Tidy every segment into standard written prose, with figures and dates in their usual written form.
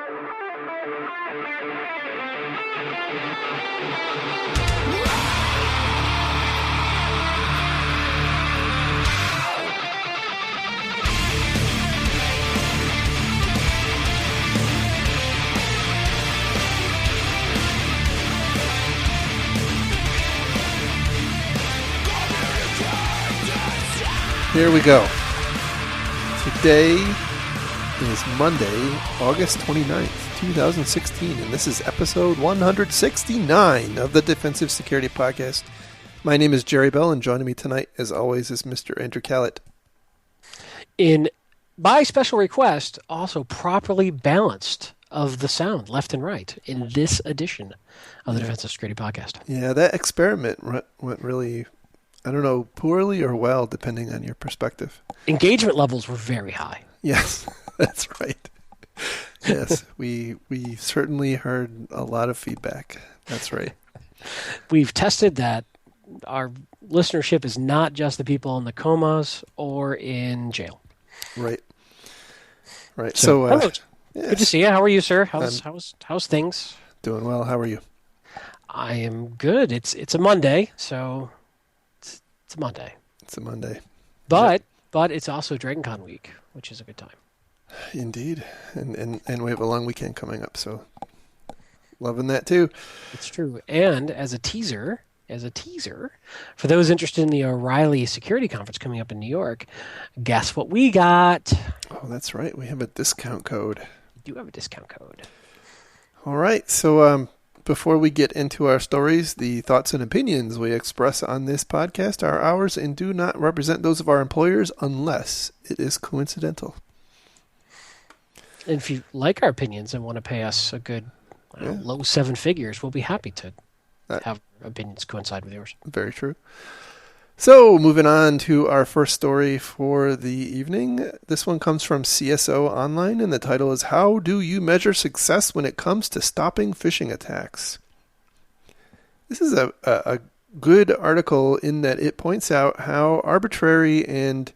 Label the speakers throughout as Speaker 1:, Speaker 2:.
Speaker 1: Here we go. Today is Monday, August 29th, 2016, and this is episode 169 of the Defensive Security Podcast. My name is Jerry Bell, and joining me tonight, as always, is Mr. Andrew Callett.
Speaker 2: By special request, also properly balanced of the sound, left and right, in this edition of the Defensive Security Podcast.
Speaker 1: Yeah, that experiment went really, I don't know, poorly or well, depending on your perspective.
Speaker 2: Engagement levels were very high.
Speaker 1: Yes, that's right. Yes, we certainly heard a lot of feedback. That's right.
Speaker 2: We've tested that our listenership is not just the people in the comas or in jail.
Speaker 1: Right.
Speaker 2: So hello.
Speaker 1: Yes.
Speaker 2: Good to see you. How are you, sir? How's things?
Speaker 1: Doing well. How are you?
Speaker 2: I am good. It's a Monday, so it's a Monday.
Speaker 1: It's a Monday.
Speaker 2: But it's also DragonCon week, which is a good time.
Speaker 1: Indeed. And we have a long weekend coming up, so loving that too.
Speaker 2: It's true. And as a teaser, for those interested in the O'Reilly Security Conference coming up in New York, guess what we got?
Speaker 1: Oh, that's right. We have a discount code.
Speaker 2: We do have a discount code.
Speaker 1: All right. So before we get into our stories, the thoughts and opinions we express on this podcast are ours and do not represent those of our employers unless it is coincidental.
Speaker 2: And if you like our opinions and want to pay us a good low seven figures, we'll be happy to have opinions coincide with yours.
Speaker 1: Very true. So moving on to our first story for the evening. This one comes from CSO Online, and the title is How Do You Measure Success When It Comes to Stopping Phishing Attacks? This is a good article in that it points out how arbitrary and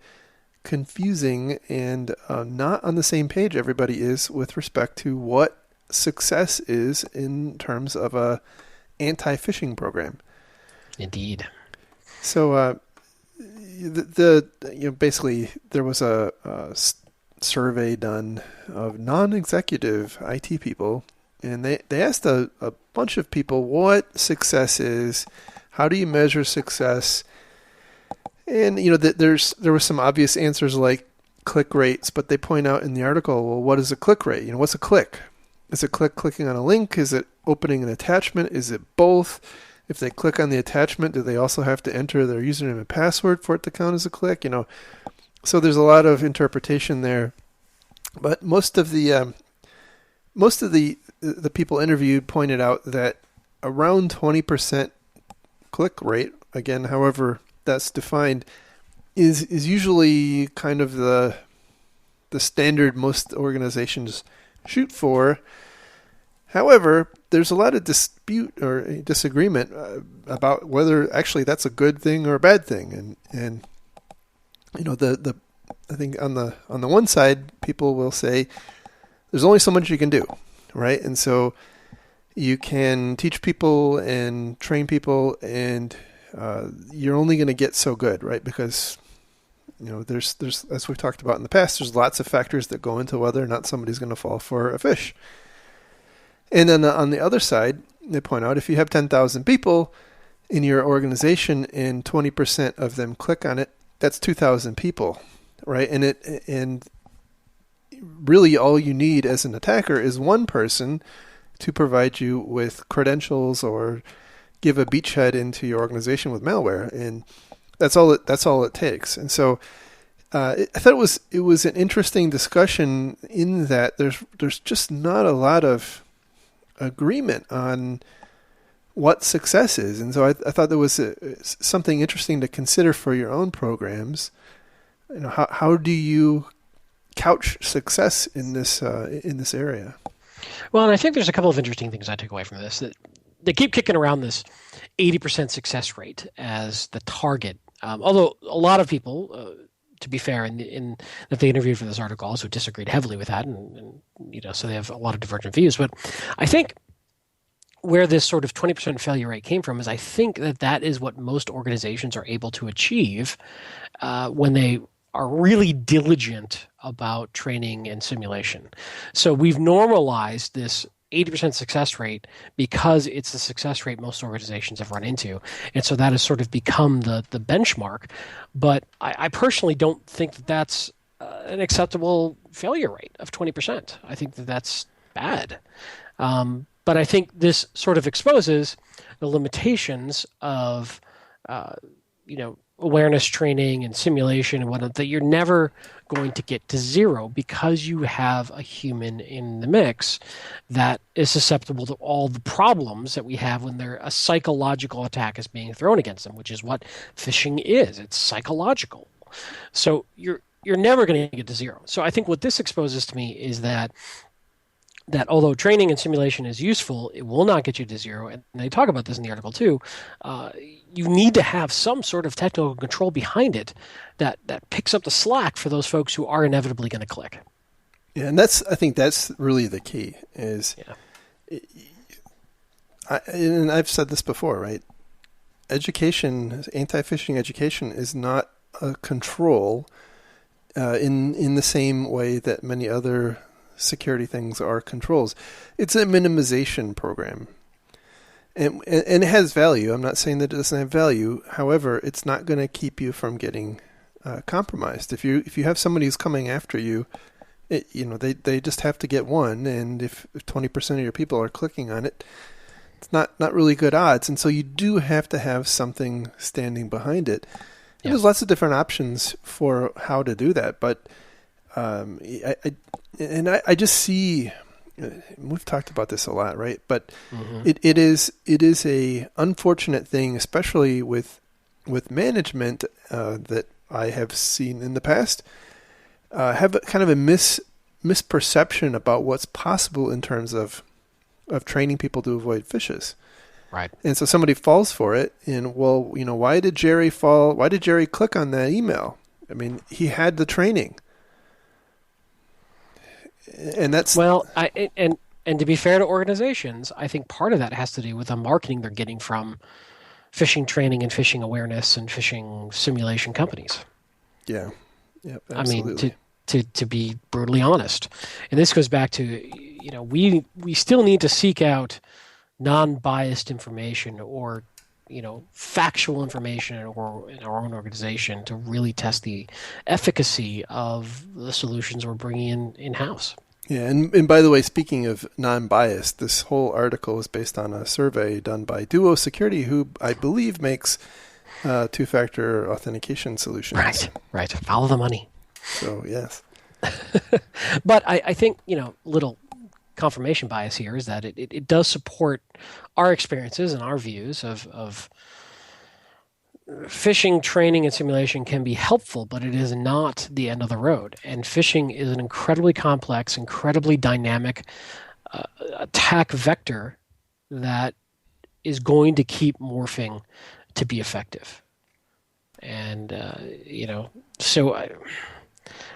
Speaker 1: confusing and not on the same page everybody is with respect to what success is in terms of a anti-phishing program.
Speaker 2: Indeed.
Speaker 1: So, basically there was a survey done of non-executive IT people, and they asked a bunch of people what success is, how do you measure success, and there were some obvious answers like click rates, but they point out in the article, well, what is a click rate? What's a click? Is it clicking on a link? Is it opening an attachment? Is it both? If they click on the attachment, do they also have to enter their username and password for it to count as a click? So there's a lot of interpretation there. But most of the people interviewed pointed out that around 20% click rate, again, however that's defined, is usually kind of the standard most organizations shoot for. However, there's a lot of dispute or disagreement about whether actually that's a good thing or a bad thing. And I think on the one side, people will say there's only so much you can do, right? And so you can teach people and train people, and you're only going to get so good, right? Because there's as we've talked about in the past, there's lots of factors that go into whether or not somebody's going to fall for a phish. And then on the other side, they point out if you have 10,000 people in your organization and 20% of them click on it, that's 2,000 people, right? And really all you need as an attacker is one person to provide you with credentials or give a beachhead into your organization with malware, and that's all it takes. And so I thought it was an interesting discussion in that there's just not a lot of agreement on what success is. And so I thought there was something interesting to consider for your own programs. How do you couch success in this area?
Speaker 2: Well, and I think there's a couple of interesting things I took away from this. That they keep kicking around this 80% success rate as the target. Although a lot of people to be fair, in that they interviewed for this article also disagreed heavily with that, and so they have a lot of divergent views. But I think where this sort of 20% failure rate came from is I think that is what most organizations are able to achieve when they are really diligent about training and simulation. So we've normalized this 80% success rate because it's the success rate most organizations have run into. And so that has sort of become the benchmark. But I personally don't think that that's an acceptable failure rate of 20%. I think that that's bad. But I think this sort of exposes the limitations of, awareness training and simulation and whatnot, that you're never going to get to zero because you have a human in the mix that is susceptible to all the problems that we have when a psychological attack is being thrown against them, which is what phishing is. It's psychological. So you're never going to get to zero. So I think what this exposes to me is that although training and simulation is useful, it will not get you to zero. And they talk about this in the article too. You need to have some sort of technical control behind it that picks up the slack for those folks who are inevitably going to click.
Speaker 1: Yeah, and I think that's really the key. And I've said this before, right? Education, anti-phishing education, is not a control in the same way that many other security things are controls. It's a minimization program. And it has value. I'm not saying that it doesn't have value. However, it's not going to keep you from getting compromised. If you have somebody who's coming after you, they just have to get one. And if 20% of your people are clicking on it, it's not really good odds. And so you do have to have something standing behind it. And there's lots of different options for how to do that. But I just see, we've talked about this a lot, right? But it is a unfortunate thing, especially with management that I have seen in the past, have kind of a misperception about what's possible in terms of training people to avoid phishes.
Speaker 2: Right.
Speaker 1: And so somebody falls for it, and why did Jerry fall? Why did Jerry click on that email? I mean, he had the training. And that's
Speaker 2: and to be fair to organizations, I think part of that has to do with the marketing they're getting from phishing training and phishing awareness and phishing simulation companies.
Speaker 1: Yeah, absolutely.
Speaker 2: I mean, to be brutally honest, and this goes back to we still need to seek out non-biased information or factual information in our own organization to really test the efficacy of the solutions we're bringing in-house.
Speaker 1: Yeah, and by the way, speaking of non-biased, this whole article is based on a survey done by Duo Security, who I believe makes two-factor authentication solutions.
Speaker 2: Right. Follow the money.
Speaker 1: So, yes.
Speaker 2: But I think, little confirmation bias here is that it does support our experiences and our views of phishing training and simulation can be helpful, but it is not the end of the road. And phishing is an incredibly complex, incredibly dynamic attack vector that is going to keep morphing to be effective. And, so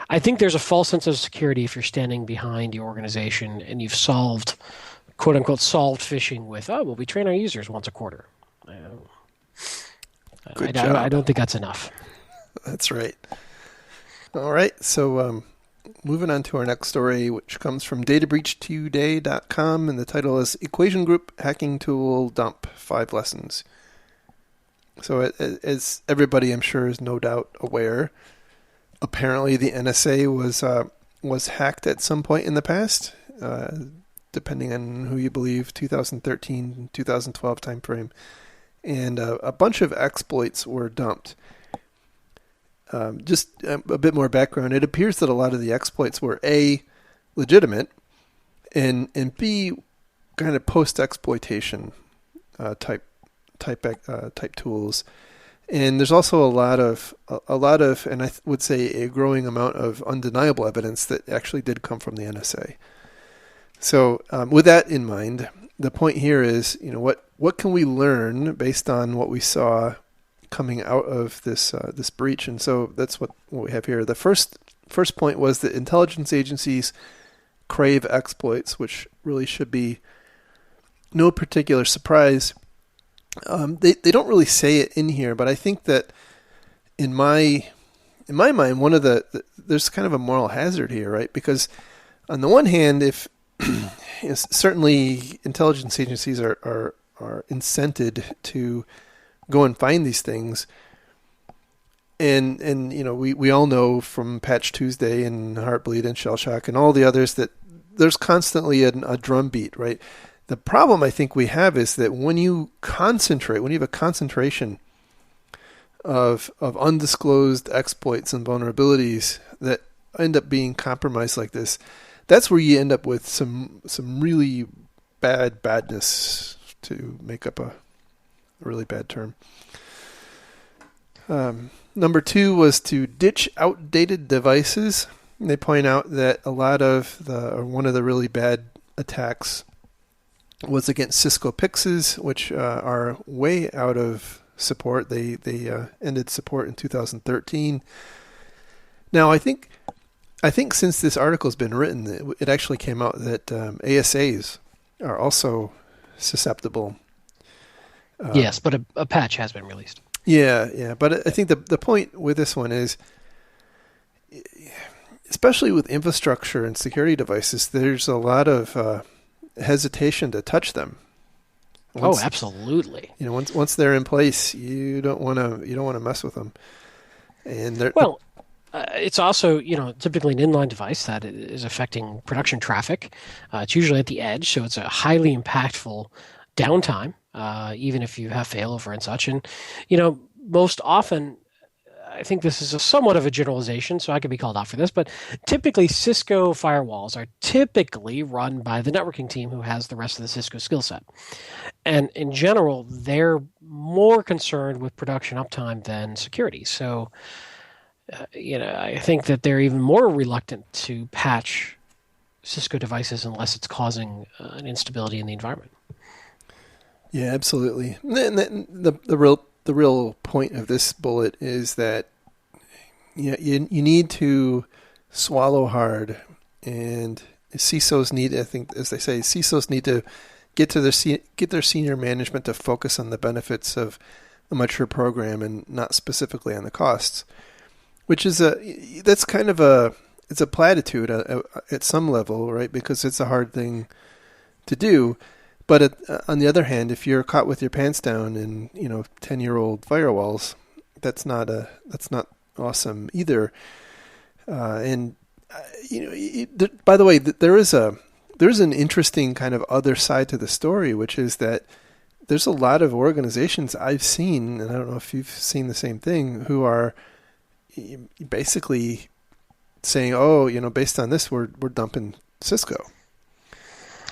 Speaker 2: I think there's a false sense of security if you're standing behind your organization and you've solved, quote unquote, solved phishing with, we train our users once a quarter.
Speaker 1: Good job.
Speaker 2: I don't think that's enough.
Speaker 1: That's right. All right. So moving on to our next story, which comes from databreachtoday.com, and the title is Equation Group Hacking Tool Dump 5 Lessons. So as everybody I'm sure is no doubt aware, apparently the NSA was hacked at some point in the past, depending on who you believe, 2013, 2012 timeframe. And a bunch of exploits were dumped. Just a bit more background. It appears that a lot of the exploits were A, legitimate, and B, kind of post-exploitation type tools. And there's also a lot of, and I would say a growing amount of undeniable evidence that actually did come from the NSA. So with that in mind, the point here is, what can we learn based on what we saw coming out of this breach. And so that's what we have here. The first point was that intelligence agencies crave exploits, which really should be no particular surprise. They don't really say it in here, but I think that in my mind, one of there's kind of a moral hazard here, right? Because on the one hand, if certainly intelligence agencies are incented to go and find these things, and we all know from Patch Tuesday and Heartbleed and Shell Shock and all the others that there's constantly a drumbeat, right? The problem I think we have is that when you have a concentration of undisclosed exploits and vulnerabilities that end up being compromised like this, that's where you end up with some really badness, to make up a really bad term. Number 2 was to ditch outdated devices. They point out that one of the really bad attacks was against Cisco Pixes, which are way out of support. They ended support in 2013. Now, I think since this article's been written, it actually came out that ASAs are also susceptible.
Speaker 2: Yes, but a patch has been released.
Speaker 1: Yeah. But I think the point with this one is, especially with infrastructure and security devices, there's a lot of hesitation to touch them.
Speaker 2: Absolutely.
Speaker 1: Once they're in place, you don't want to mess with them. And
Speaker 2: it's also typically an inline device that is affecting production traffic. It's usually at the edge, so it's a highly impactful downtime, even if you have failover and such. And most often, I think this is somewhat of a generalization, so I could be called out for this, but typically Cisco firewalls are typically run by the networking team who has the rest of the Cisco skill set. And in general, they're more concerned with production uptime than security. So, I think that they're even more reluctant to patch Cisco devices unless it's causing an instability in the environment.
Speaker 1: Yeah, absolutely. And the real point of this bullet is that you need to swallow hard, and CISOs need, I think, as they say, CISOs need to get their senior management to focus on the benefits of a mature program and not specifically on the costs, which is it's a platitude at some level, right? Because it's a hard thing to do. But on the other hand, if you're caught with your pants down in 10-year-old firewalls, that's not awesome either. By the way, there's an interesting kind of other side to the story, which is that there's a lot of organizations I've seen, and I don't know if you've seen the same thing, who are basically saying, based on this, we're dumping Cisco.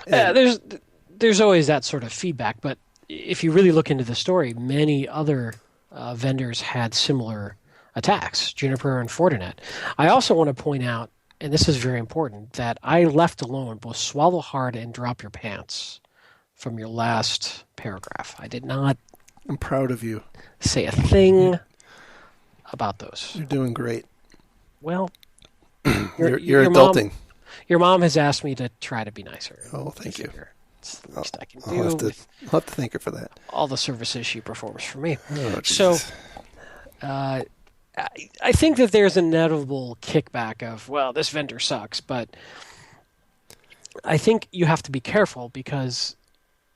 Speaker 2: There's always that sort of feedback, but if you really look into the story, many other vendors had similar attacks, Juniper and Fortinet. I also want to point out, and this is very important, that I left alone both swallow hard and drop your pants from your last paragraph. I did not.
Speaker 1: I'm proud of you.
Speaker 2: Say a thing about those.
Speaker 1: You're doing great.
Speaker 2: Well,
Speaker 1: you're adulting.
Speaker 2: Your mom has asked me to try to be nicer.
Speaker 1: Oh, thank you.
Speaker 2: It's the least I can do.
Speaker 1: I'll have to thank her for that.
Speaker 2: All the services she performs for me.
Speaker 1: Oh,
Speaker 2: so, I think that there's an inevitable kickback of, well, this vendor sucks, but I think you have to be careful because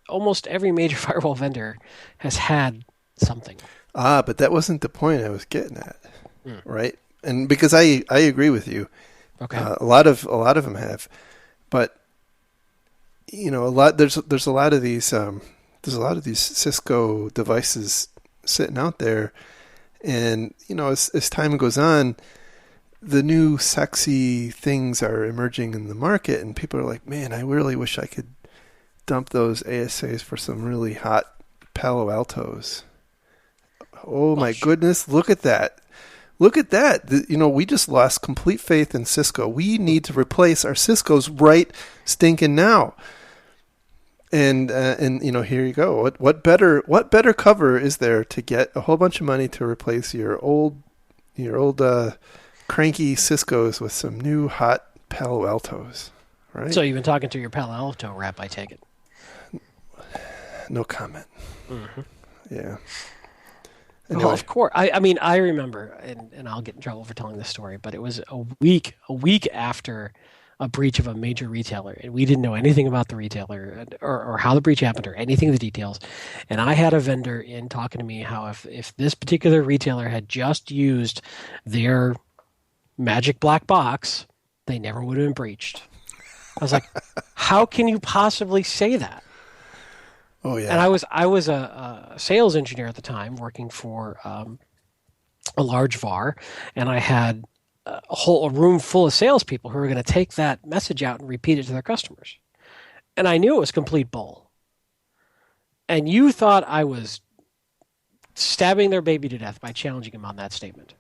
Speaker 2: almost every major firewall vendor has had something.
Speaker 1: But that wasn't the point I was getting at, right? And because I agree with you.
Speaker 2: Okay.
Speaker 1: A lot of them have, but there's a lot of these Cisco devices sitting out there, and as time goes on, the new sexy things are emerging in the market, and people are like, man, I really wish I could dump those ASAs for some really hot Palo Altos. Oh my goodness, look at that. Look at that. We just lost complete faith in Cisco. We need to replace our Ciscos right stinking now. And here you go. What better cover is there to get a whole bunch of money to replace your old cranky Cisco's with some new hot Palo Altos, right?
Speaker 2: So you've been talking to your Palo Alto rep, I take it.
Speaker 1: No comment.
Speaker 2: Mm-hmm.
Speaker 1: Yeah.
Speaker 2: Anyway. Well, of course. I mean, I remember, and I'll get in trouble for telling this story, but it was a week after a breach of a major retailer, and we didn't know anything about the retailer or how the breach happened or anything of the details. And I had a vendor in talking to me how if this particular retailer had just used their magic black box, they never would have been breached. I was like, how can you possibly say that?
Speaker 1: Oh yeah.
Speaker 2: And I was a sales engineer at the time, working for a large VAR, and I had a room full of salespeople who were going to take that message out and repeat it to their customers. And I knew it was complete bull. And you thought I was stabbing their baby to death by challenging him on that statement.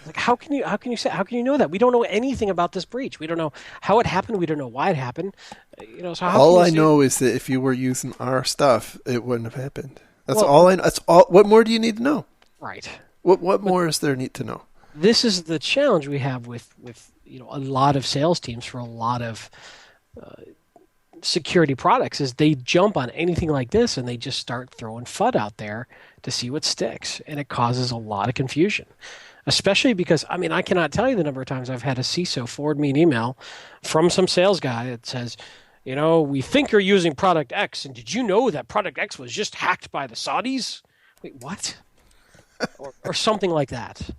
Speaker 2: Like, how can you know that? We don't know anything about this breach. We don't know how it happened. We don't know why it happened. So
Speaker 1: all I know is that if you were using our stuff, it wouldn't have happened. That's all I know. That's all. What more do you need to know?
Speaker 2: Right.
Speaker 1: What more is there need to know?
Speaker 2: This is the challenge we have with a lot of sales teams for a lot of security products is they jump on anything like this and they just start throwing FUD out there to see what sticks, and it causes a lot of confusion. Especially because, I mean, I cannot tell you the number of times I've had a CISO forward me an email from some sales guy that says, we think you're using product X, and did you know that product X was just hacked by the Saudis? Wait, what? or something like that.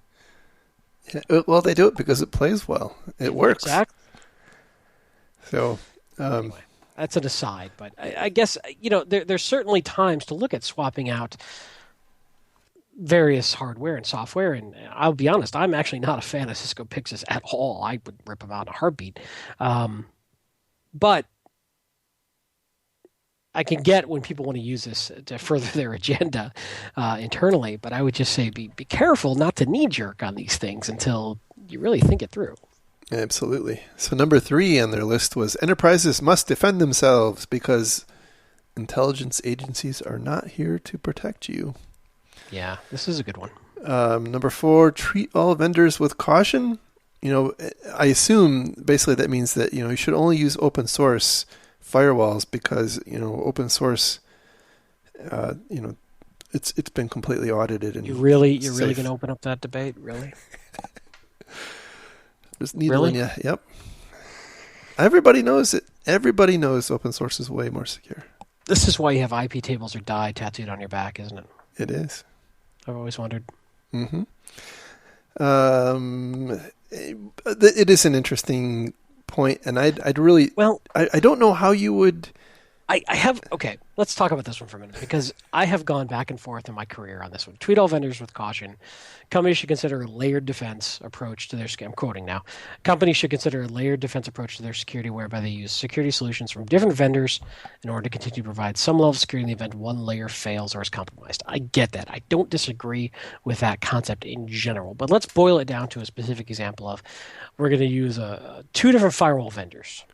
Speaker 1: Yeah, well, they do it because it plays well. It works.
Speaker 2: Exactly.
Speaker 1: So,
Speaker 2: anyway, that's an aside, but I guess, there's certainly times to look at swapping out various hardware and software, and I'll be honest, I'm actually not a fan of Cisco Pixis at all. I would rip them out in a heartbeat. But I can get when people want to use this to further their agenda internally, but I would just say be careful not to knee-jerk on these things until you really think it through.
Speaker 1: Absolutely. So number 3 on their list was enterprises must defend themselves because intelligence agencies are not here to protect you.
Speaker 2: Yeah, this is a good one.
Speaker 1: Number 4, treat all vendors with caution. I assume basically that means that, you should only use open source firewalls because, open source, it's been completely audited. And
Speaker 2: you're really going to open up that debate? Really?
Speaker 1: Just needling you. Yep. Everybody knows it. Everybody knows open source is way more secure.
Speaker 2: This is why you have IP tables or die tattooed on your back, isn't it?
Speaker 1: It is.
Speaker 2: I've always wondered.
Speaker 1: Mm-hmm. It is an interesting point, and I'd really... Well, I don't know how you would...
Speaker 2: Okay, let's talk about this one for a minute, because I have gone back and forth in my career on this one. Treat all vendors with caution. Companies should consider a layered defense approach to their... I'm quoting now. Companies should consider a layered defense approach to their security whereby they use security solutions from different vendors in order to continue to provide some level of security in the event one layer fails or is compromised. I get that. I don't disagree with that concept in general, but let's boil it down to a specific example of we're going to use 2 different firewall vendors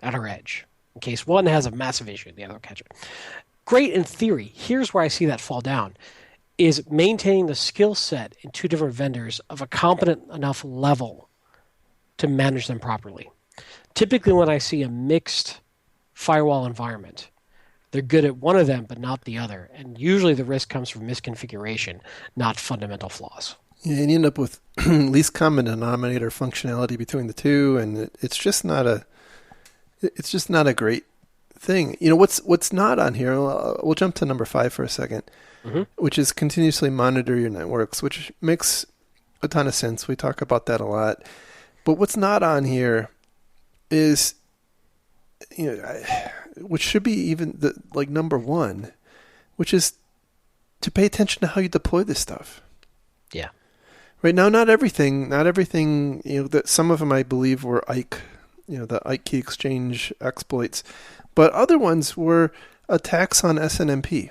Speaker 2: at our edge. In case one has a massive issue, the other will catch it. Great in theory. Here's where I see that fall down, is maintaining the skill set in 2 different vendors of a competent enough level to manage them properly. Typically when I see a mixed firewall environment, they're good at one of them but not the other. And usually the risk comes from misconfiguration, not fundamental flaws.
Speaker 1: Yeah, and you end up with least common denominator functionality between the two, and it's just not a great thing. What's not on here, we'll jump to number 5 for a second, which is continuously monitor your networks, which makes a ton of sense. We talk about that a lot. But what's not on here is, which should be even number 1, which is to pay attention to how you deploy this stuff.
Speaker 2: Yeah.
Speaker 1: Right now, not everything, that some of them I believe were IKE, the IKE key exchange exploits, but other ones were attacks on SNMP.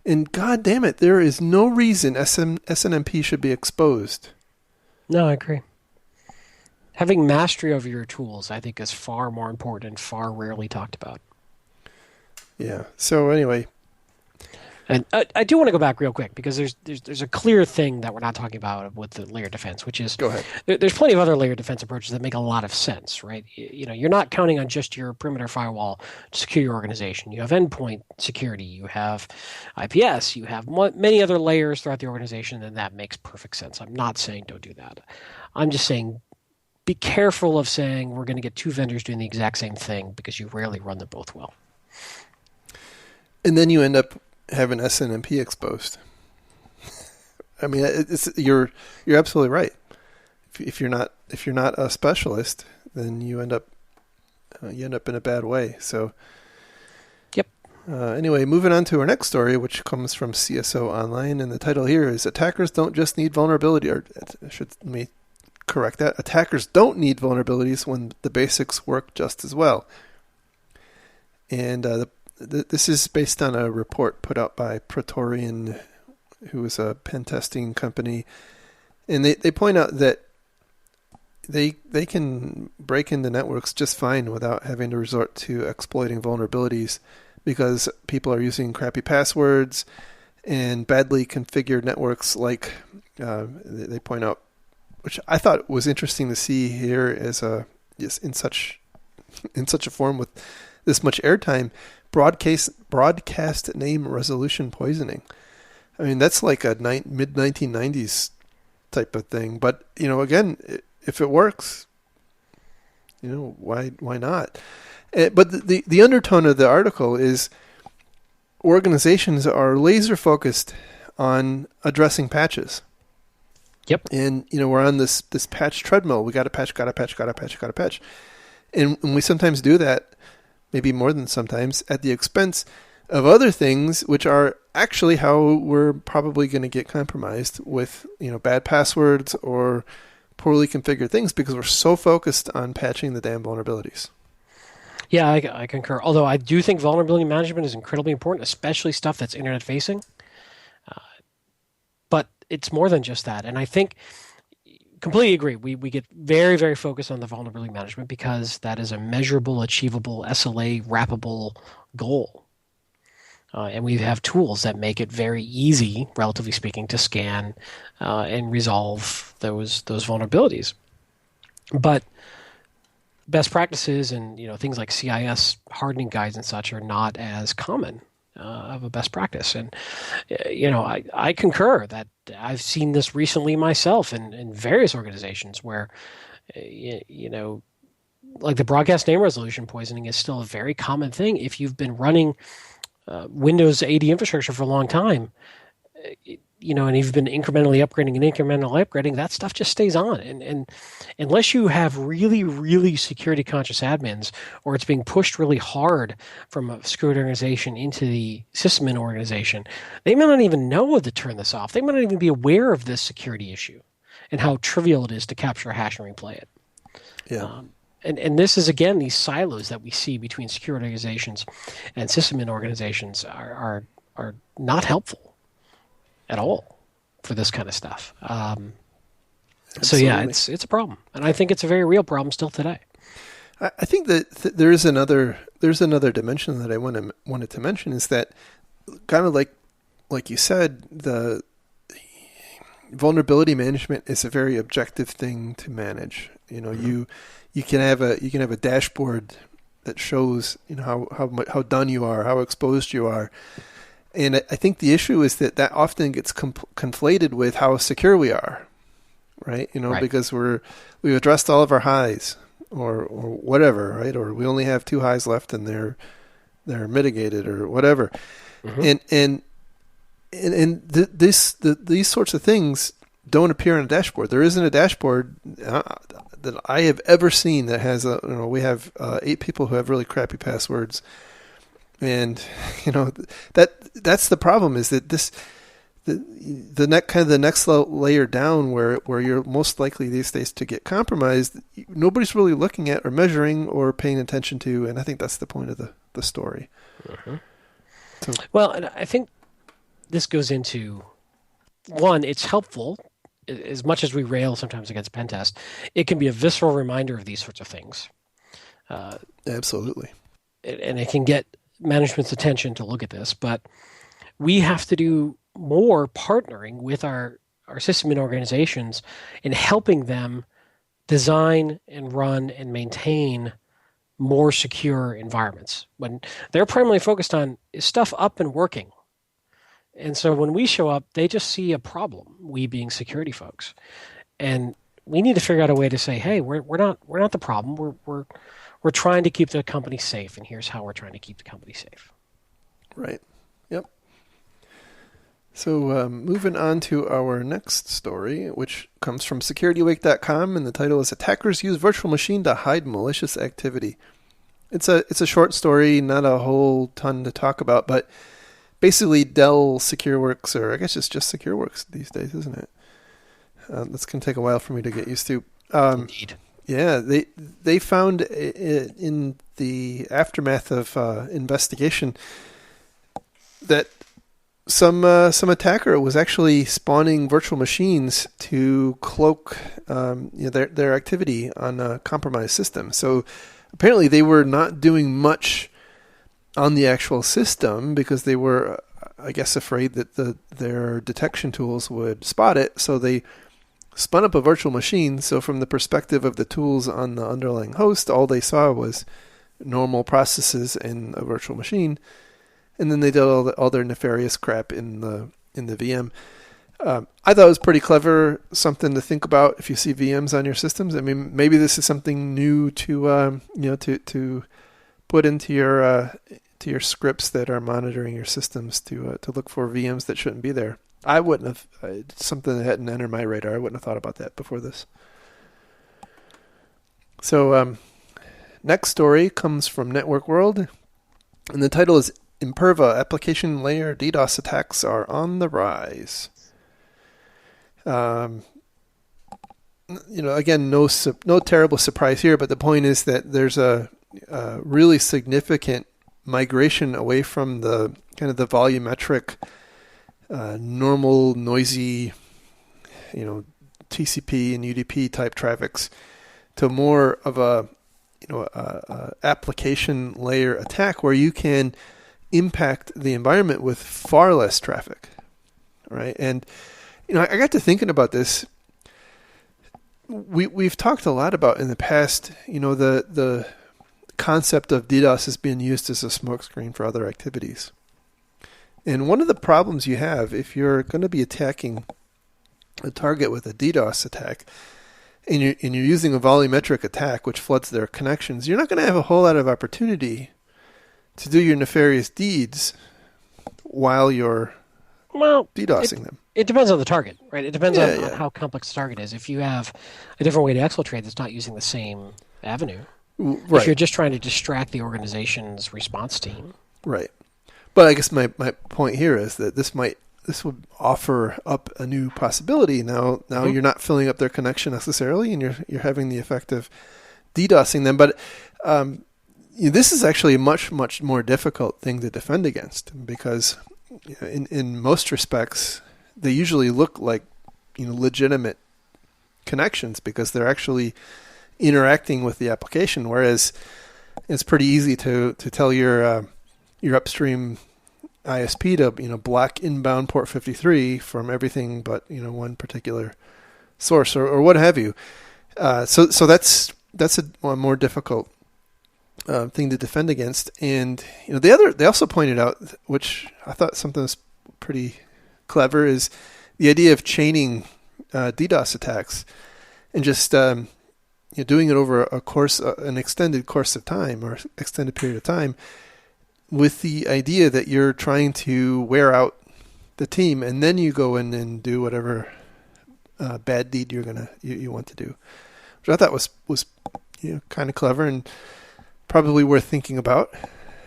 Speaker 1: And God damn it, there is no reason SNMP should be exposed.
Speaker 2: No, I agree. Having mastery over your tools, I think, is far more important and far rarely talked about.
Speaker 1: Yeah. So anyway,
Speaker 2: And I do want to go back real quick because there's a clear thing that we're not talking about with the layer defense, which is
Speaker 1: go ahead.
Speaker 2: there's plenty of other layer defense approaches that make a lot of sense, right? You know, you're not counting on just your perimeter firewall to secure your organization. You have endpoint security, you have IPS, you have many other layers throughout the organization, and that makes perfect sense. I'm not saying don't do that. I'm just saying be careful of saying we're going to get two vendors doing the exact same thing because you rarely run them both well.
Speaker 1: And then you end up having SNMP exposed. I mean, you're absolutely right. If you're not a specialist, then you end up in a bad way. So,
Speaker 2: yep.
Speaker 1: Anyway, moving on to our next story, which comes from CSO Online, and the title here is "Attackers Don't Just Need Vulnerability." Or let me correct that: attackers don't need vulnerabilities when the basics work just as well. And this is based on a report put out by Praetorian, who is a pen testing company. And they point out that they can break into networks just fine without having to resort to exploiting vulnerabilities because people are using crappy passwords and badly configured networks like they point out, which I thought was interesting to see here as in such a form with this much airtime. Broadcast name resolution poisoning. I mean, that's like a mid 1990s type of thing. But again, if it works, why not? But the undertone of the article is organizations are laser focused on addressing patches.
Speaker 2: Yep.
Speaker 1: And we're on this patch treadmill. We got to patch. And we sometimes do that. Maybe more than sometimes, at the expense of other things, which are actually how we're probably going to get compromised with, bad passwords or poorly configured things because we're so focused on patching the damn vulnerabilities.
Speaker 2: Yeah, I concur. Although I do think vulnerability management is incredibly important, especially stuff that's internet facing. But it's more than just that. And I think completely agree. We get very, very focused on the vulnerability management because that is a measurable, achievable, SLA wrappable goal. And we have tools that make it very easy, relatively speaking, to scan and resolve those vulnerabilities. But best practices and things like CIS hardening guides and such are not as common of a best practice. And I concur that I've seen this recently myself in various organizations where like the broadcast name resolution poisoning is still a very common thing. If you've been running Windows AD infrastructure for a long time, and you've been incrementally upgrading, that stuff just stays on. And unless you have really, really security conscious admins, or it's being pushed really hard from a security organization into the sysadmin organization, they may not even know to turn this off. They might not even be aware of this security issue and how trivial it is to capture a hash and replay it.
Speaker 1: Yeah.
Speaker 2: And this is, again, these silos that we see between security organizations and sysadmin organizations are not helpful at all for this kind of stuff. So yeah, it's a problem, and I think it's a very real problem still today.
Speaker 1: I think that there's another dimension that I wanted to mention is that kind of like you said, the vulnerability management is a very objective thing to manage. You can have a dashboard that shows how done you are, how exposed you are. And I think the issue is that often gets conflated with how secure we are, right?
Speaker 2: Right.
Speaker 1: Because we've addressed all of our highs or whatever, right? Or we only have 2 highs left and they're mitigated or whatever. Mm-hmm. These sorts of things don't appear on a dashboard. There isn't a dashboard that I have ever seen that has we have 8 people who have really crappy passwords. And that's the problem is that the next layer down where you're most likely these days to get compromised, nobody's really looking at or measuring or paying attention to, and I think that's the point of the story.
Speaker 2: Mm-hmm. Well, and I think this goes into one. It's helpful as much as we rail sometimes against pen test, it can be a visceral reminder of these sorts of things.
Speaker 1: Absolutely.
Speaker 2: And it can get management's attention to look at this, but we have to do more partnering with our system and organizations in helping them design and run and maintain more secure environments when they're primarily focused on is stuff up and working. And so when we show up, they just see a problem, we being security folks. And we need to figure out a way to say, hey, we're not the problem. We're trying to keep the company safe, and here's how we're trying to keep the company safe.
Speaker 1: Right. Yep. So moving on to our next story, which comes from SecurityWeek.com, and the title is "Attackers Use Virtual Machine to Hide Malicious Activity." It's a short story, not a whole ton to talk about, but basically Dell SecureWorks, or I guess it's just SecureWorks these days, isn't it? That's going to take a while for me to get used to.
Speaker 2: Indeed.
Speaker 1: Yeah, they found in the aftermath of investigation that some attacker was actually spawning virtual machines to cloak their activity on a compromised system. So apparently they were not doing much on the actual system because they were, I guess, afraid that their detection tools would spot it. So they spun up a virtual machine. So from the perspective of the tools on the underlying host, all they saw was normal processes in a virtual machine. And then they did all their nefarious crap in the VM. I thought it was pretty clever, something to think about if you see VMs on your systems. I mean, maybe this is something new to to put into your scripts that are monitoring your systems to look for VMs that shouldn't be there. I wouldn't have something that hadn't entered my radar. I wouldn't have thought about that before this. So next story comes from Network World, and the title is Imperva Application Layer DDoS Attacks Are on the Rise. Again, no terrible surprise here, but the point is that there's a really significant migration away from the kind of the volumetric, normal, noisy, TCP and UDP type traffics to more of a application layer attack where you can impact the environment with far less traffic, right? And I got to thinking about this. We've talked a lot about in the past, the concept of DDoS is being used as a smokescreen for other activities. And one of the problems you have if you're going to be attacking a target with a DDoS attack, and you're using a volumetric attack which floods their connections, you're not going to have a whole lot of opportunity to do your nefarious deeds while you're DDoSing them.
Speaker 2: It depends on the target, right? It depends on how complex the target is. If you have a different way to exfiltrate that's not using the same avenue, right. If you're just trying to distract the organization's response team.
Speaker 1: Right. But I guess my point here is that this would offer up a new possibility. Now you're not filling up their connection necessarily, and you're having the effect of DDoSing them. But this is actually a much, much more difficult thing to defend against because in most respects, they usually look like legitimate connections because they're actually interacting with the application. Whereas it's pretty easy to tell your upstream ISP to block inbound port 53 from everything but one particular source or what have you. So that's a more difficult thing to defend against. And they also pointed out, which I thought something was pretty clever, is the idea of chaining DDoS attacks and just doing it over an extended course of time or extended period of time, with the idea that you're trying to wear out the team, and then you go in and do whatever bad deed you want to do, which I thought was kind of clever and probably worth thinking about.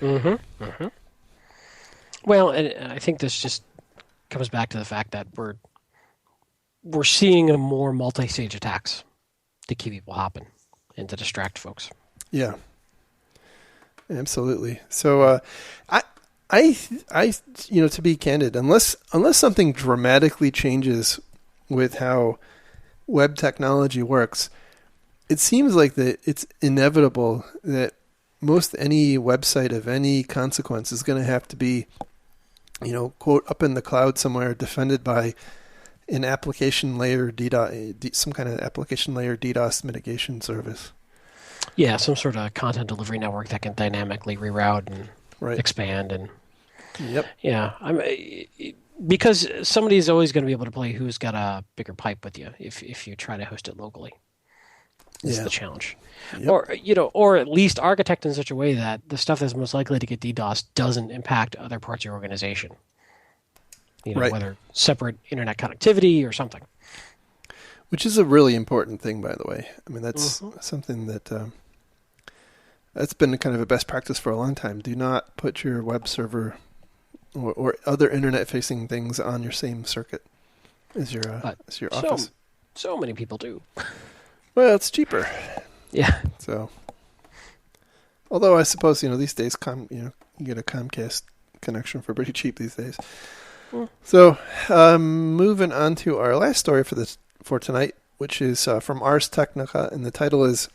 Speaker 2: Mm-hmm. Mm-hmm. Well, and I think this just comes back to the fact that we're seeing a more multi-stage attacks to keep people hopping and to distract folks.
Speaker 1: Yeah. Absolutely. So, I to be candid, unless something dramatically changes with how web technology works, it seems like that it's inevitable that most any website of any consequence is going to have to be, quote, up in the cloud somewhere, defended by an application layer DDoS, some kind of application layer DDoS mitigation service.
Speaker 2: Yeah, some sort of content delivery network that can dynamically reroute and expand and.
Speaker 1: Yep.
Speaker 2: Yeah, because somebody's always going to be able to play who's got a bigger pipe with you if you try to host it locally. That's the challenge. Yep. Or at least architect in such a way that the stuff that's most likely to get DDoS doesn't impact other parts of your organization. Whether separate internet connectivity or something.
Speaker 1: Which is a really important thing, by the way. I mean, that's something that that's been kind of a best practice for a long time. Do not put your web server or other internet-facing things on your same circuit as your office.
Speaker 2: So many people do.
Speaker 1: Well, it's cheaper.
Speaker 2: Yeah.
Speaker 1: So, although I suppose these days, you get a Comcast connection for pretty cheap these days. So, moving on to our last story for tonight, which is from Ars Technica, and the title is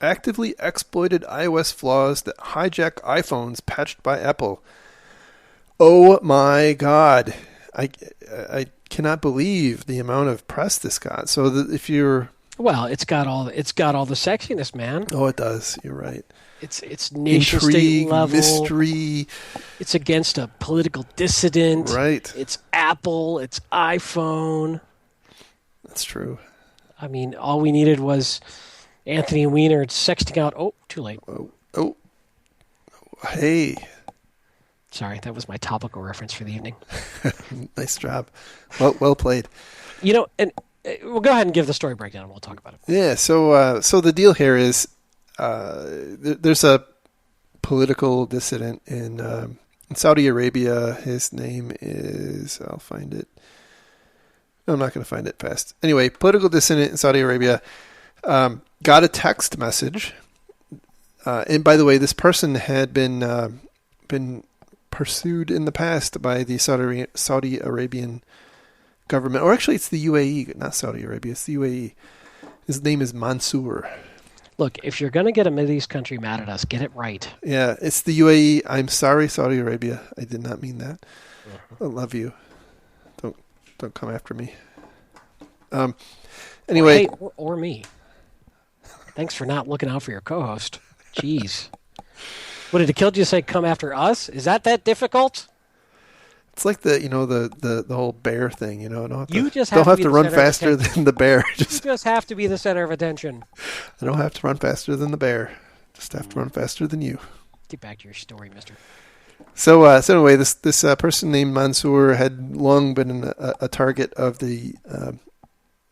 Speaker 1: "Actively Exploited iOS Flaws That Hijack iPhones Patched by Apple." Oh my God! I cannot believe the amount of press this got. So if you're
Speaker 2: it's got all the sexiness, man.
Speaker 1: Oh, it does. You're right.
Speaker 2: It's nation
Speaker 1: Intrigue,
Speaker 2: state level
Speaker 1: mystery.
Speaker 2: It's against a political dissident.
Speaker 1: Right.
Speaker 2: It's Apple. It's iPhone.
Speaker 1: That's true.
Speaker 2: I mean, all we needed was Anthony Weiner sexting out. Oh, too late.
Speaker 1: Oh. Hey.
Speaker 2: Sorry, that was my topical reference for the evening.
Speaker 1: Nice job. Well played.
Speaker 2: And we'll go ahead and give the story breakdown and we'll talk about it.
Speaker 1: Yeah, so the deal here is there's a political dissident in Saudi Arabia. His name is, I'll find it. No, I'm not going to find it fast. Anyway, political dissident in Saudi Arabia got a text message. And by the way, this person had been pursued in the past by the Saudi Arabian government, or actually it's the UAE, not Saudi Arabia, it's the UAE. His name is Mansour.
Speaker 2: Look, if you're going to get a Middle East country mad at us, get it right.
Speaker 1: Yeah, it's the UAE. I'm sorry, Saudi Arabia. I did not mean that. I love you. Don't come after me. Anyway.
Speaker 2: Or me. Thanks for not looking out for your co-host. Jeez. Would it have killed you to say come after us? Is that difficult?
Speaker 1: It's like the whole bear thing, Don't have to run faster than the bear.
Speaker 2: You just have to be the center of attention.
Speaker 1: I don't have to run faster than the bear. Just have to run faster than you.
Speaker 2: Get back to your story, mister.
Speaker 1: So anyway, this person named Mansour had long been a target of the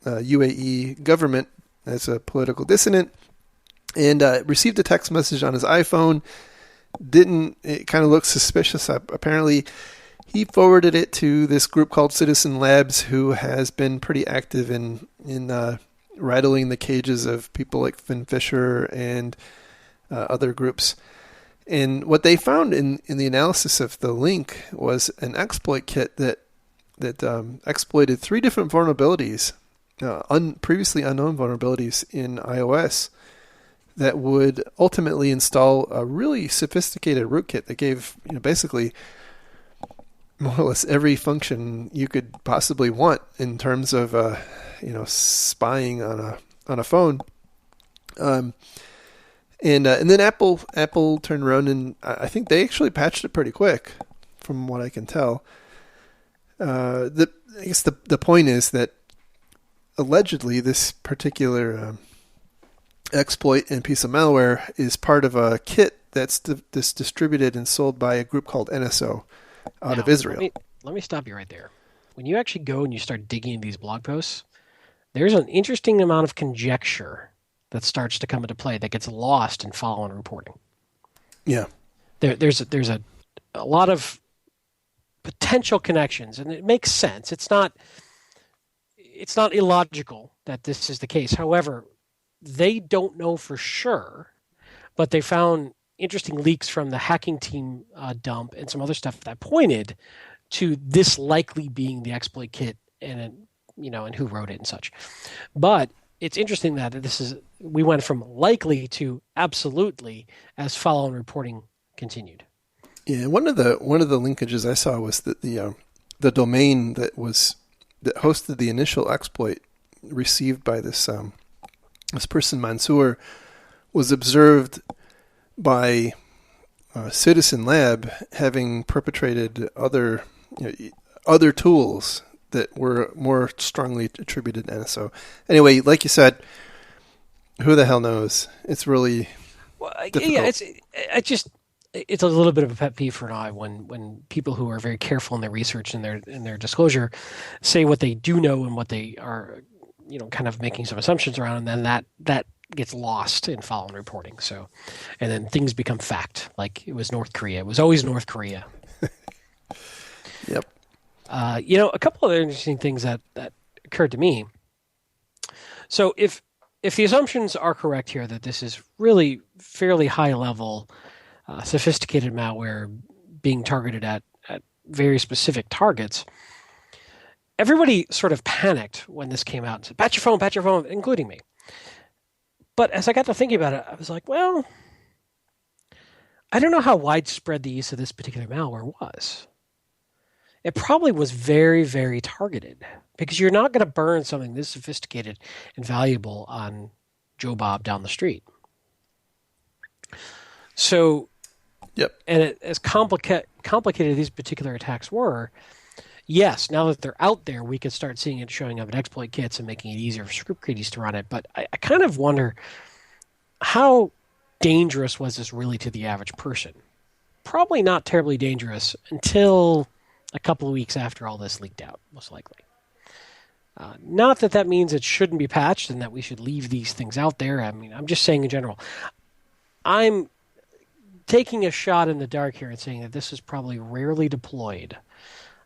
Speaker 1: UAE government as a political dissident, and received a text message on his iPhone. It kind of looked suspicious. Apparently, he forwarded it to this group called Citizen Labs, who has been pretty active in rattling the cages of people like Finn Fisher and other groups. And what they found in the analysis of the link was an exploit kit that exploited 3 different vulnerabilities, previously unknown vulnerabilities in iOS, that would ultimately install a really sophisticated rootkit that gave basically more or less every function you could possibly want in terms of spying on a phone. And then Apple turned around and I think they actually patched it pretty quick, from what I can tell. I guess the point is that allegedly this particular exploit and piece of malware is part of a kit that's distributed and sold by a group called NSO out of Israel.
Speaker 2: Let me stop you right there. When you actually go and you start digging into these blog posts, there's an interesting amount of conjecture that starts to come into play that gets lost in follow-on reporting.
Speaker 1: Yeah.
Speaker 2: There's a lot of potential connections, and it makes sense. It's not illogical that this is the case. However, they don't know for sure, but they found interesting leaks from the hacking team dump and some other stuff that pointed to this likely being the exploit kit, and and who wrote it and such. But it's interesting that we went from likely to absolutely as follow-on reporting continued.
Speaker 1: Yeah, one of the linkages I saw was that the domain that hosted the initial exploit received by this person Mansour was observed by Citizen Lab having perpetrated other tools that were more strongly attributed to NSO. Anyway, like you said, who the hell knows? It's really difficult.
Speaker 2: Yeah, it's a little bit of a pet peeve for an eye when people who are very careful in their research and their disclosure say what they do know and what they are, kind of making some assumptions around, and then that gets lost in follow-on reporting. So, and then things become fact, like it was North Korea. It was always North Korea.
Speaker 1: Yep.
Speaker 2: A couple of other interesting things that occurred to me. So if the assumptions are correct here that this is really fairly high level, sophisticated malware being targeted at very specific targets, everybody sort of panicked when this came out and said, patch your phone, including me. But as I got to thinking about it, I was like, well, I don't know how widespread the use of this particular malware was. It probably was very, very targeted, because you're not going to burn something this sophisticated and valuable on Joe Bob down the street. So,
Speaker 1: yep.
Speaker 2: And as complicated these particular attacks were, yes, now that they're out there, we can start seeing it showing up in exploit kits and making it easier for script kiddies to run it. But I kind of wonder, how dangerous was this really to the average person? Probably not terribly dangerous until a couple of weeks after all this leaked out, most likely. Not that means it shouldn't be patched and that we should leave these things out there. I mean, I'm just saying in general. I'm taking a shot in the dark here and saying that this is probably rarely deployed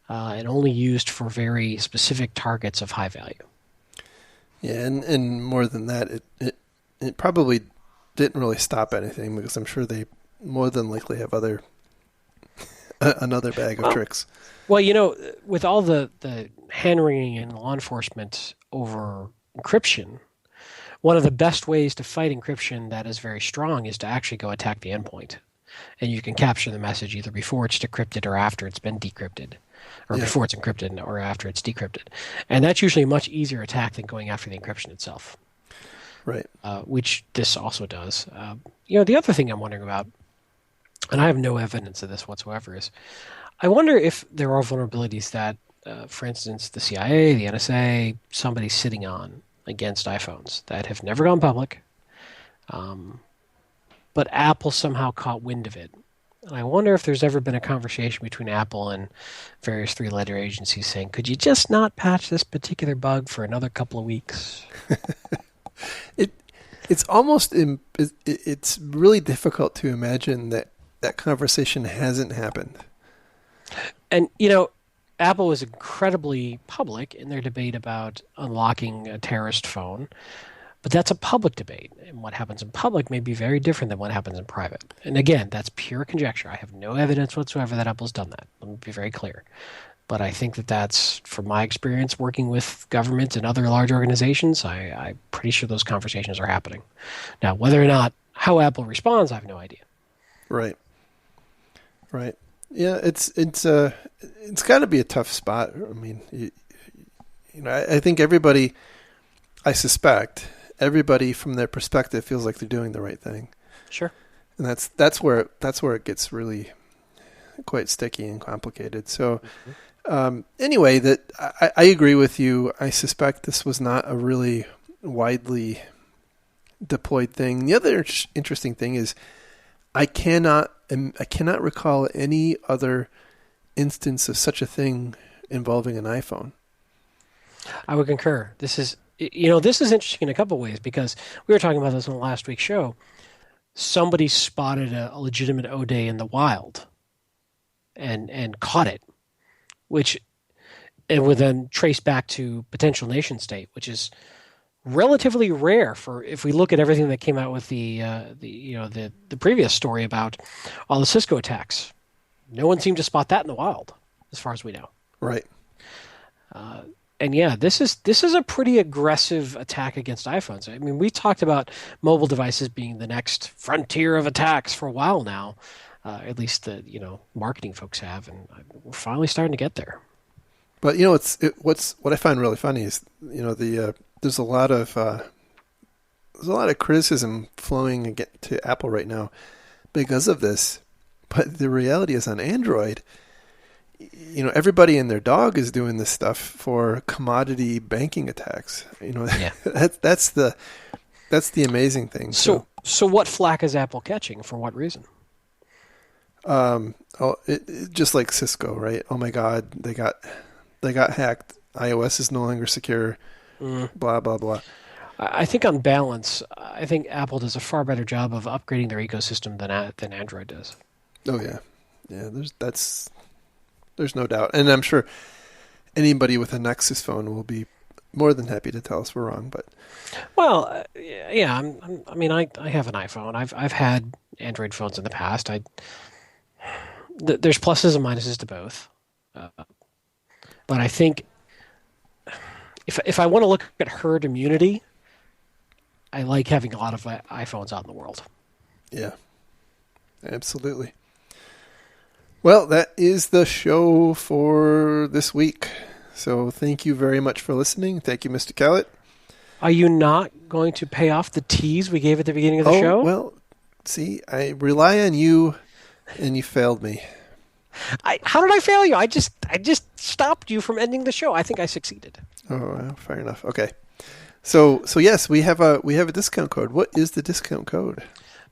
Speaker 2: and only used for very specific targets of high value.
Speaker 1: Yeah, and more than that, it probably didn't really stop anything, because I'm sure they more than likely have another bag of tricks.
Speaker 2: Well, with all the hand-wringing in law enforcement over encryption, one of the best ways to fight encryption that is very strong is to actually go attack the endpoint. And you can capture the message either before it's decrypted or after it's been decrypted, or before it's encrypted or after it's decrypted. And that's usually a much easier attack than going after the encryption itself.
Speaker 1: Right.
Speaker 2: Which this also does. The other thing I'm wondering about, and I have no evidence of this whatsoever, is I wonder if there are vulnerabilities that, for instance, the CIA, the NSA, somebody's sitting on against iPhones that have never gone public, but Apple somehow caught wind of it. And I wonder if there's ever been a conversation between Apple and various three-letter agencies saying, could you just not patch this particular bug for another couple of weeks?
Speaker 1: It's almost it's really difficult to imagine that conversation hasn't happened.
Speaker 2: And, Apple was incredibly public in their debate about unlocking a terrorist phone, but that's a public debate, and what happens in public may be very different than what happens in private. And again, that's pure conjecture. I have no evidence whatsoever that Apple's done that. Let me be very clear. But I think that's, from my experience working with government and other large organizations, I'm pretty sure those conversations are happening. Now, whether or not how Apple responds, I have no idea.
Speaker 1: Right. Yeah, it's got to be a tough spot. I mean, I think I suspect everybody from their perspective feels like they're doing the right thing.
Speaker 2: Sure.
Speaker 1: And that's where it gets really quite sticky and complicated. So, anyway, I agree with you. I suspect this was not a really widely deployed thing. The other interesting thing is I cannot recall any other instance of such a thing involving an iPhone.
Speaker 2: I would concur. This is interesting in a couple of ways, because we were talking about this on last week's show. Somebody spotted a legitimate O-Day in the wild and caught it, and would then trace back to potential nation state, which is relatively rare for, if we look at everything that came out with the previous story about all the Cisco attacks. No one seemed to spot that in the wild, as far as we know.
Speaker 1: Right.
Speaker 2: And yeah, this is a pretty aggressive attack against iPhones. I mean, we talked about mobile devices being the next frontier of attacks for a while now. At least the marketing folks have, and we're finally starting to get there.
Speaker 1: But what I find really funny is there's a lot of criticism flowing to Apple right now because of this. But the reality is on Android, everybody and their dog is doing this stuff for commodity banking attacks.
Speaker 2: Yeah.
Speaker 1: that's the amazing thing.
Speaker 2: So what flack is Apple catching? For what reason?
Speaker 1: Just like Cisco, right? Oh my God, they got hacked. iOS is no longer secure. Blah blah blah.
Speaker 2: I think on balance, I think Apple does a far better job of upgrading their ecosystem than Android does.
Speaker 1: Oh yeah. There's no doubt, and I'm sure anybody with a Nexus phone will be more than happy to tell us we're wrong. But
Speaker 2: yeah, I have an iPhone. I've had Android phones in the past. There's pluses and minuses to both, but I think if I want to look at herd immunity, I like having a lot of iPhones out in the world.
Speaker 1: Yeah, absolutely. Well, that is the show for this week. So thank you very much for listening. Thank you, Mr. Callett.
Speaker 2: Are you not going to pay off the tease we gave at the beginning of the show?
Speaker 1: Well, see, I rely on you, and you failed me.
Speaker 2: How did I fail you? I just stopped you from ending the show. I think I succeeded.
Speaker 1: Oh, well, fair enough. Okay. So yes, we have a discount code. What is the discount code?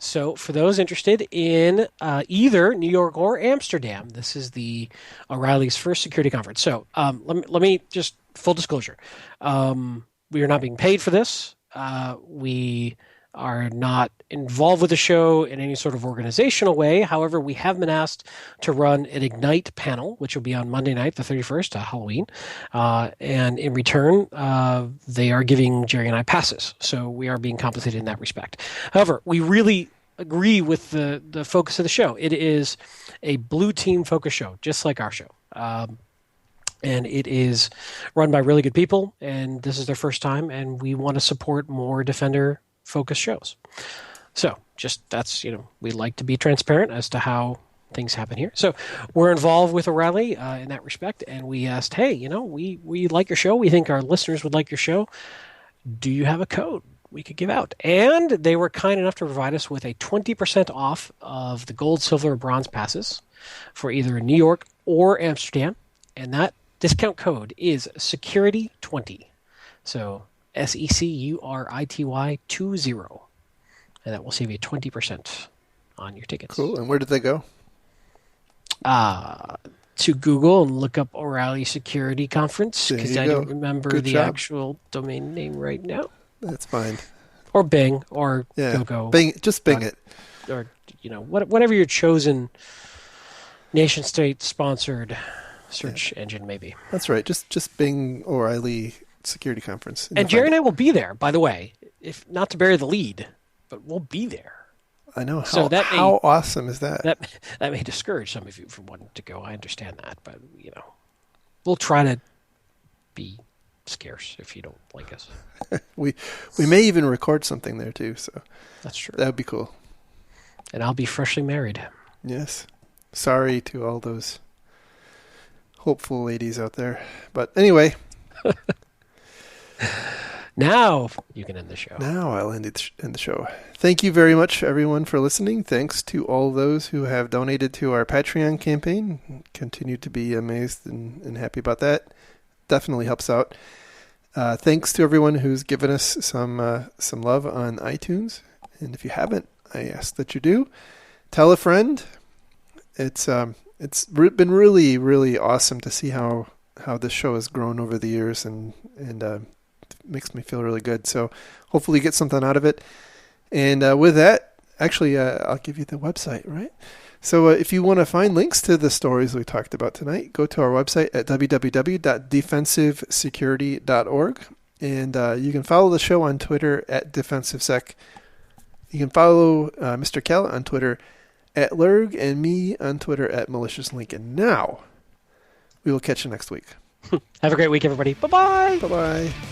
Speaker 2: So for those interested in either New York or Amsterdam, this is the O'Reilly's first security conference. So let me just full disclosure. We are not being paid for this. We are not involved with the show in any sort of organizational way. However, we have been asked to run an Ignite panel, which will be on Monday night, the 31st, Halloween. And in return, they are giving Jerry and I passes. So we are being compensated in that respect. However, we really agree with the focus of the show. It is a blue team focus show, just like our show. And it is run by really good people, and this is their first time, and we want to support more Defender focused shows. So we like to be transparent as to how things happen here. So we're involved with O'Reilly in that respect, and we asked, hey, we like your show. We think our listeners would like your show. Do you have a code we could give out? And they were kind enough to provide us with a 20% off of the gold, silver, or bronze passes for either New York or Amsterdam. And that discount code is Security20. So SECURITY 20. And that will save you 20% on your tickets.
Speaker 1: Cool. And where did they go?
Speaker 2: To Google and look up O'Reilly Security Conference, because I don't remember the actual domain name right now.
Speaker 1: That's fine.
Speaker 2: Or Bing, or GoGo.
Speaker 1: Bing, just Bing it.
Speaker 2: Or, whatever your chosen nation-state sponsored search engine may be.
Speaker 1: That's right. Just Bing O'Reilly Security Conference.
Speaker 2: And Jerry and I will be there, by the way, if not to bury the lead, but we'll be there.
Speaker 1: I know. How awesome is that?
Speaker 2: That may discourage some of you from wanting to go. I understand that, but we'll try to be scarce if you don't like us.
Speaker 1: we may even record something there too. So
Speaker 2: that's true.
Speaker 1: That would be cool.
Speaker 2: And I'll be freshly married.
Speaker 1: Yes. Sorry to all those hopeful ladies out there, but anyway.
Speaker 2: Now you can end the show.
Speaker 1: Now I'll end the show. Thank you very much, everyone, for listening. Thanks to all those who have donated to our Patreon campaign. Continue to be amazed and happy about that. Definitely helps out. Thanks to everyone who's given us some love on iTunes. And if you haven't, I ask that you do. Tell a friend. It's been really, really awesome to see how this show has grown over the years, and makes me feel really good. So hopefully you get something out of it. And with that, actually, I'll give you the website, right? So if you want to find links to the stories we talked about tonight, go to our website at www.defensivesecurity.org. And you can follow the show on Twitter at DefensiveSec. You can follow Mr. Callett on Twitter at Lurg, and me on Twitter at MaliciousLincoln. Now, we will catch you next week.
Speaker 2: Have a great week, everybody. Bye bye.
Speaker 1: Bye bye.